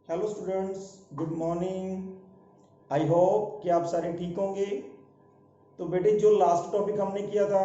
Hello students, good morning. I hope कि आप सारे ठीक होंगे। तो बेटे, जो लास्ट टॉपिक हमने किया था,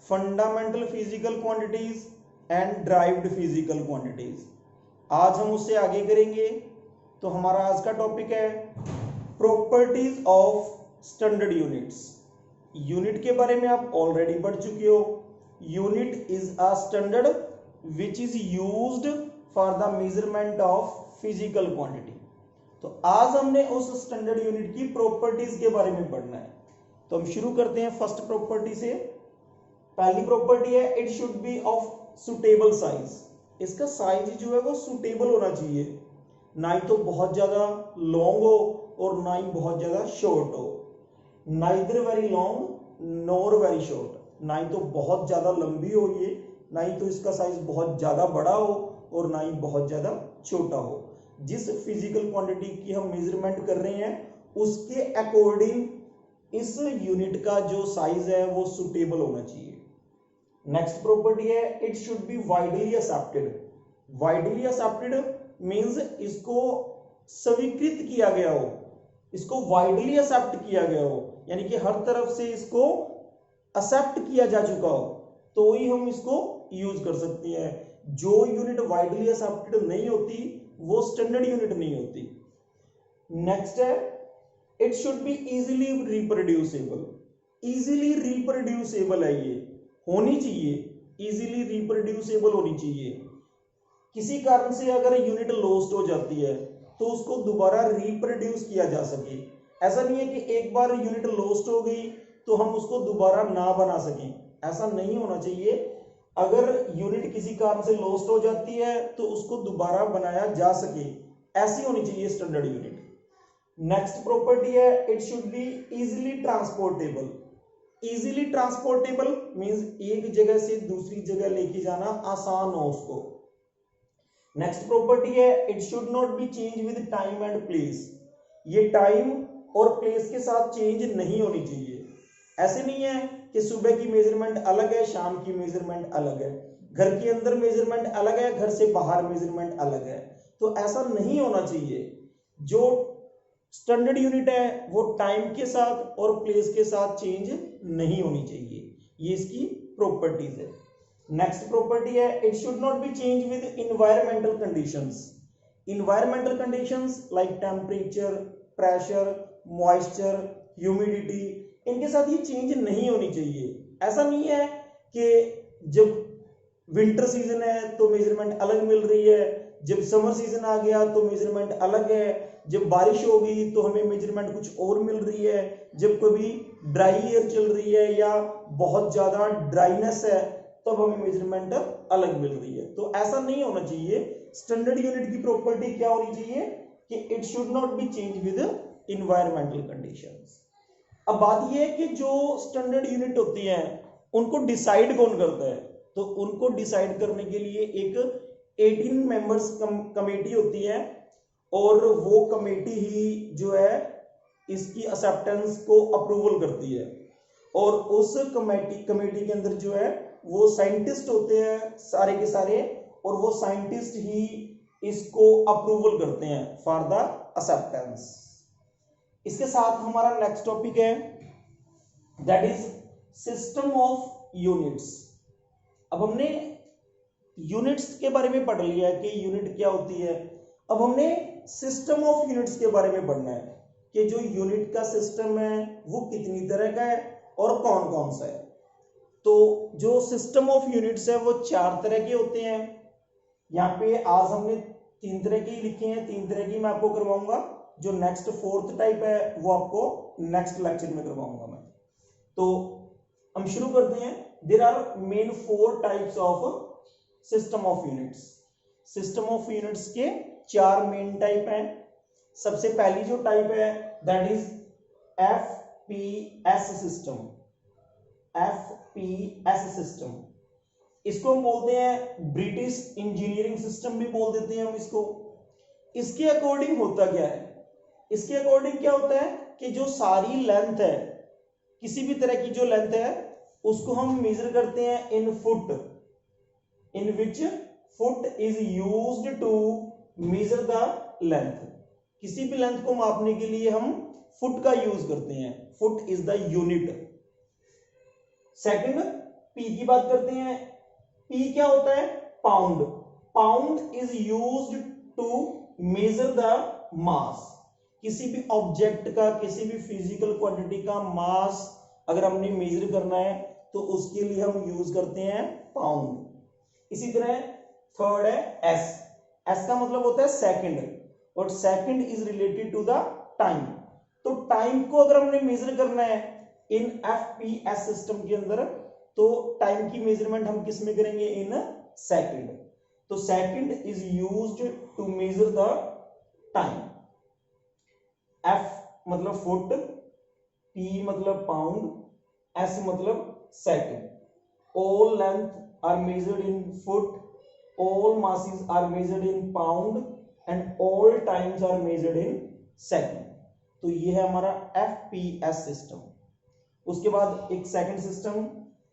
fundamental physical quantities and derived physical quantities, आज हम उससे आगे करेंगे। तो हमारा आज का टॉपिक है properties of standard units. Unit के बारे में आप ऑलरेडी पढ़ चुके हो। Unit is a standard which is used for the measurement of physical quantity. तो आज हमने उस स्टैंडर्ड यूनिट की प्रॉपर्टीज के बारे में पढ़ना है। तो हम शुरू करते हैं फर्स्ट प्रॉपर्टी से। पहली प्रॉपर्टी है it should be of suitable size. इसका साइज जो है वो सुटेबल होना चाहिए, ना ही तो बहुत ज्यादा लॉन्ग हो और ना ही बहुत ज्यादा शॉर्ट हो। Neither very long nor very short, ना ही तो बहुत ज्यादा लंबी हो ये, ना ही तो इसका साइज बहुत ज्यादा बड़ा हो और ना ही बहुत ज्यादा छोटा हो। जिस फिजिकल क्वांटिटी की हम मेजरमेंट कर रहे हैं उसके अकॉर्डिंग इस यूनिट का जो साइज है वो सुटेबल होना चाहिए। नेक्स्ट प्रॉपर्टी है it should be widely accepted. Widely accepted means इसको स्वीकृत किया गया हो, इसको वाइडली एक्सेप्ट किया गया हो, यानी कि हर तरफ से इसको एक्सेप्ट किया जा चुका हो, तो ही हम इसको यूज कर सकते हैं। जो यूनिट वाइडली एक्सेप्टेड नहीं होती वो स्टैंडर्ड यूनिट नहीं होती। नेक्स्ट है it should be easily reproducible. Easily reproducible है, ये होनी चाहिए, इजीली रिप्रोड्यूसेबल होनी चाहिए। किसी कारण से अगर यूनिट लॉस्ट हो जाती है तो उसको दोबारा रिप्रोड्यूस किया जा सके। ऐसा नहीं है कि एक बार यूनिट लॉस्ट हो गई तो हम उसको दोबारा ना बना सकें, ऐसा नहीं होना चाहिए। अगर यूनिट किसी कारण से लॉस्ट हो जाती है तो उसको दोबारा बनाया जा सके, ऐसी होनी चाहिए स्टैंडर्ड यूनिट। नेक्स्ट प्रॉपर्टी है it should be easily transportable. Easily transportable means एक जगह से दूसरी जगह लेके जाना आसान हो उसको। नेक्स्ट प्रॉपर्टी है it should not be change with time and place. ये टाइम और प्लेस के साथ चेंज नहीं होनी चाहिए। ऐसे नहीं है कि सुबह की मेजरमेंट अलग है, शाम की मेजरमेंट अलग है, घर के अंदर मेजरमेंट अलग है, घर से बाहर मेजरमेंट अलग है, तो ऐसा नहीं होना चाहिए। जो स्टैंडर्ड यूनिट है वो टाइम के साथ और प्लेस के साथ चेंज नहीं होनी चाहिए। ये इसकी प्रॉपर्टीज है। नेक्स्ट प्रॉपर्टी है it should not be change with environmental conditions. Environmental conditions like temperature, pressure, moisture, humidity, इनके साथ ये चेंज नहीं होनी चाहिए। ऐसा नहीं है कि जब विंटर सीजन है तो मेजरमेंट अलग मिल रही है, जब समर सीजन आ गया तो मेजरमेंट अलग है, जब बारिश हो गई तो हमें मेजरमेंट कुछ और मिल रही है, जब कभी ड्राई एयर चल रही है या बहुत ज्यादा ड्राइनेस है तब हमें मेजरमेंट अलग मिल रही है। तो ऐसा नहीं होना चाहिए। स्टैंडर्ड यूनिट की प्रॉपर्टी क्या होनी चाहिए कि it should not be change with environmental conditions. अब बात यह है कि जो स्टैंडर्ड यूनिट होती है उनको डिसाइड कौन करता है। तो उनको डिसाइड करने के लिए एक 18 मेंबर्स कमेटी होती है और वो कमेटी ही जो है इसकी एक्सेप्टेंस को अप्रूवल करती है। और उस कमेटी के अंदर जो है वो साइंटिस्ट होते हैं सारे के सारे, और वो साइंटिस्ट ही इसको अप्रूवल करते हैं फॉर द एक्सेप्टेंस। इसके साथ हमारा नेक्स्ट टॉपिक है that is system of units. अब हमने यूनिट्स के बारे में पढ़ लिया है कि यूनिट क्या होती है। अब हमने सिस्टम ऑफ यूनिट्स के बारे में पढ़ना है कि जो यूनिट का सिस्टम है वो कितनी तरह का है और कौन कौन सा है। तो जो सिस्टम ऑफ यूनिट्स है वो 4 तरह के होते हैं। यहाँ पे आज हमने 3 तरह के लिखे हैं, 3 तरह की मैं आपको करवाऊंगा। जो नेक्स्ट 4th टाइप है वो आपको नेक्स्ट लेक्चर में करवाऊंगा मैं। तो हम शुरू करते हैं। There are main 4 types of system of units. System of units के 4 मेन टाइप हैं। सबसे पहली जो टाइप है that is FPS system. FPS system, इसको हम बोलते हैं ब्रिटिश इंजीनियरिंग सिस्टम भी बोल देते हैं हम इसको। इसके अकॉर्डिंग होता क्या है, इसके अकॉर्डिंग क्या होता है कि जो सारी लेंथ है, किसी भी तरह की जो लेंथ है उसको हम मेजर करते हैं in foot, in which foot is used to measure the length, किसी भी लेंथ को मापने के लिए हम फुट का यूज करते हैं, foot is the unit. Second P की बात करते हैं, पी क्या होता है, pound. Pound is used to measure the mass, किसी भी ऑब्जेक्ट का, किसी भी फिजिकल क्वांटिटी का मास अगर हमने मेजर करना है तो उसके लिए हम यूज करते हैं पाउंड। इसी तरह थर्ड है एस, एस का मतलब होता है सेकंड, और second is related to the time. तो टाइम को अगर हमने मेजर करना है इन एफपीएस सिस्टम के अंदर, तो टाइम की मेजरमेंट हम किस में करेंगे, इन सेकंड। तो second is used to measure the time. F मतलब फुट, पी मतलब पाउंड, एस मतलब second. All length are measured in foot, all masses are measured in pound and all times are measured in second। तो ये है हमारा FPS system. उसके बाद एक second system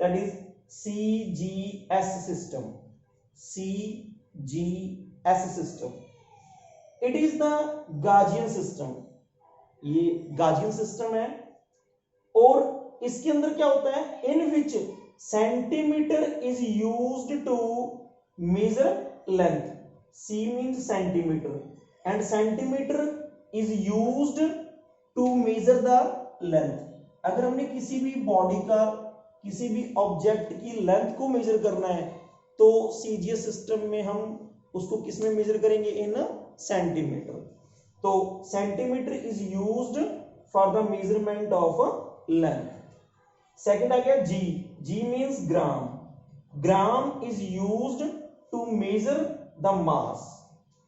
that is CGS system, CGS system. It is the Gaussian system, ये Gaussian system है, और इसके अंदर क्या होता है, in which centimetre is used to measure length, C means centimeter and centimeter is used to measure the length। अगर हमने किसी भी बॉडी का, किसी भी ऑब्जेक्ट की लेंथ को मेजर करना है तो CGS सिस्टम में हम उसको किस में मेजर करेंगे, इन सेंटीमीटर। तो centimetre is used for the measurement of length. Second आ गया G, G means gram. Gram is used to measure the mass,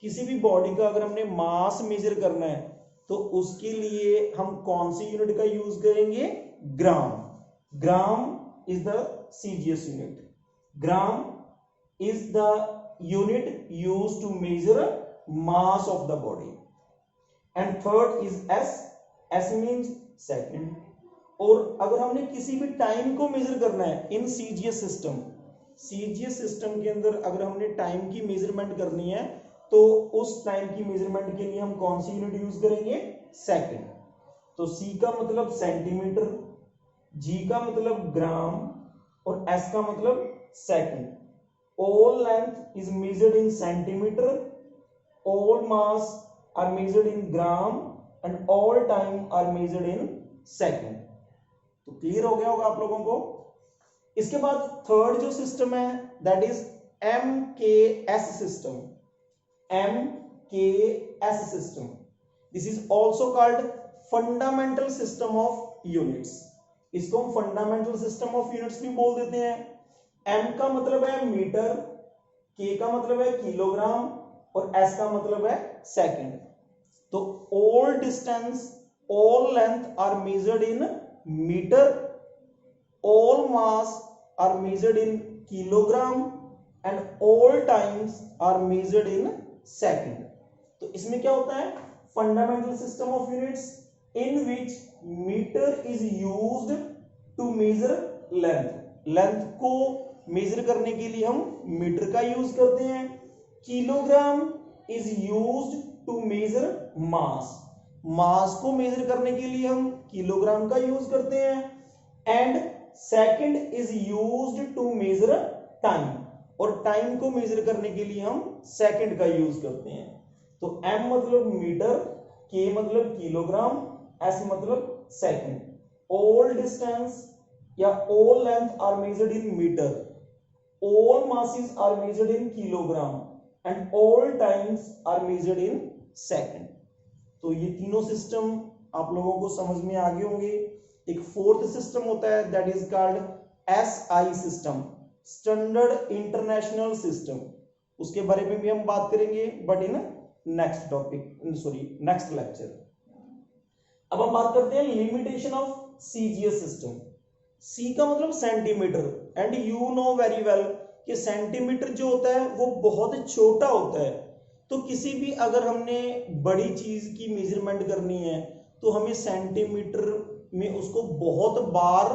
किसी भी बॉडी का अगर हमने मास मेजर करना है तो उसके लिए हम कौन सी यूनिट का यूज करेंगे, gram. Gram is the CGS unit, gram is the unit use to measure mass of the body. And third is S, S means second. और अगर हमने किसी भी टाइम को मेजर करना है इन CGS सिस्टम, CGS सिस्टम के अंदर अगर हमने टाइम की मेजरमेंट करनी है तो उस टाइम की मेजरमेंट के लिए हम कौन सी यूनिट यूज करेंगे, सेकंड। तो C का मतलब सेंटीमीटर, G का मतलब ग्राम और S का मतलब second. All length is measured in centimetre, all mass are measured in gram and all time are measured in second. तो क्लियर हो गया होगा आप लोगों को। इसके बाद थर्ड जो सिस्टम है that is MKS system, MKS system. This is also called fundamental system of units. इसको हम फंडामेंटल सिस्टम ऑफ यूनिट्स भी बोल देते हैं। M का मतलब है मीटर, K का मतलब है किलोग्राम और S का मतलब है सेकंड। तो all distance, all length are measured in metre, all mass are measured in kilogram and all times are measured in second। तो इसमें क्या होता है, fundamental system of units in which meter is used to measure length। length को measure करने के लिए हम मीटर का यूज करते हैं। Kilogram is used to measure mass, मास को मेजर करने के लिए हम किलोग्राम का यूज करते हैं। And second is used to measure time, और टाइम को मेजर करने के लिए हम सेकंड का यूज करते हैं। तो M मतलब मीटर, K मतलब किलोग्राम, S मतलब सेकंड। ऑल डिस्टेंस या all length are measured in metre, all masses are measured in kilogram and all times are measured in second. तो ये तीनों सिस्टम आप लोगों को समझ में आ गए होंगे। एक फोर्थ सिस्टम होता है that is called SI system, standard international system. उसके बारे में भी हम बात करेंगे but in next topic, next lecture. अब हम बात करते हैं limitation of CGS system. C का मतलब centimetre, and you know very well कि सेंटीमीटर जो होता है वो बहुत छोटा होता है। तो किसी भी अगर हमने बड़ी चीज की मेजरमेंट करनी है तो हमें सेंटीमीटर में उसको बहुत बार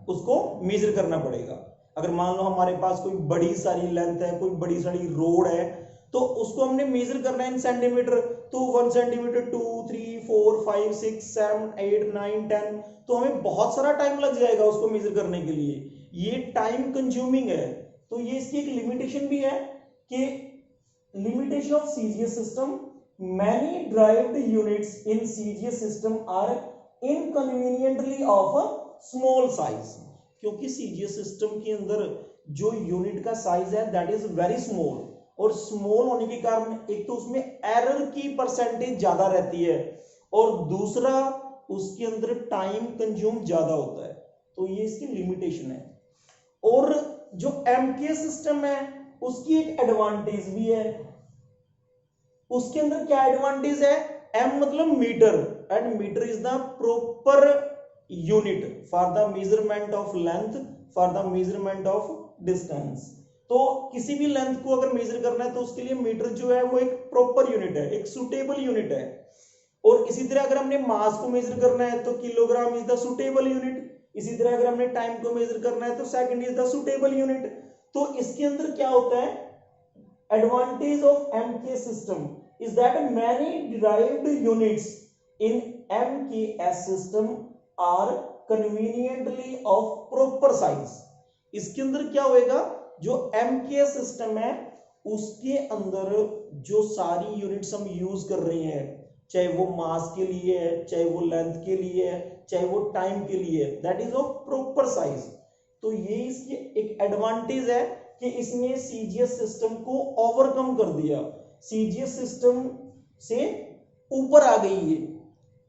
उसको मेजर करना पड़ेगा। अगर मान लो हमारे पास कोई बड़ी सारी लेंथ है, कोई बड़ी सारी रोड है, तो उसको हमने मेजर करना है इन सेंटीमीटर, तो 1 सेंटीमीटर 2 3 4 5 6 7 8 9 10, तो हमें बहुत सारा टाइम लग जाएगा उसको मेजर करने के लिए, ये टाइम कंज्यूमिंग है। तो ये इसकी एक लिमिटेशन भी है कि limitation of CGS system, many derived units in CGS system are inconveniently of a small size, क्योंकि सीजीएस सिस्टम के अंदर जो यूनिट का साइज है दैट इज वेरी स्मॉल, और स्मॉल होने के कारण एक तो उसमें एरर की परसेंटेज ज्यादा रहती है, और दूसरा उसके अंदर टाइम कंज्यूम ज्यादा होता है। तो ये इसकी लिमिटेशन है। और जो एमके सिस्टम है उसकी एक एडवांटेज भी है। उसके अंदर क्या एडवांटेज है, एम मतलब metre, and metre is the proper unit for the measurement of length, for the measurement of distance. तो किसी भी लेंथ को अगर मेजर करना है तो उसके लिए मीटर जो है वो एक प्रॉपर यूनिट है, एक सुटेबल यूनिट है। और इसी तरह अगर हमने मास को मेजर करना है तो kilogram is the suitable unit, इसी तरह अगर हमने टाइम को मेजर करना है तो second is the suitable unit. तो इसके अंदर क्या होता है, advantage of MK system is that many derived units in MKS system are conveniently of proper size. इसके अंदर क्या होएगा, जो एमकेएस सिस्टम है उसके अंदर जो सारी यूनिट्स हम यूज कर रहे हैं, चाहे वो मास के लिए है, चाहे वो लेंथ के लिए है, चाहे वो टाइम के लिए, that is of proper size. तो ये इसकी एक एडवांटेज है कि इसने सीजीएस सिस्टम को ओवरकम कर दिया, सीजीएस सिस्टम से ऊपर आ गई है।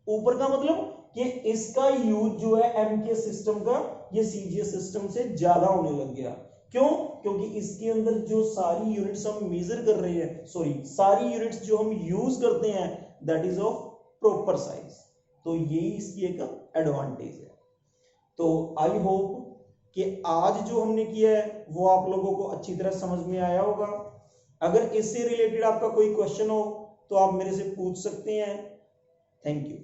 ऊपर का मतलब कि इसका यूज जो है एमके सिस्टम का, ये सीजीएस सिस्टम से ज्यादा होने लग गया। क्यों, क्योंकि इसके अंदर जो सारी यूनिट्स हम मेजर कर रहे हैं, सारी यूनिट्स जो हम यूज करते हैं that is of proper size. तो यही इसकी एक एडवांटेज है। तो आई होप कि आज जो हमने किया है वो आप लोगों को अच्छी तरह समझ में आया होगा। अगर इससे रिलेटेड आपका कोई क्वेश्चन हो तो आप मेरे से पूछ सकते हैं। Thank you.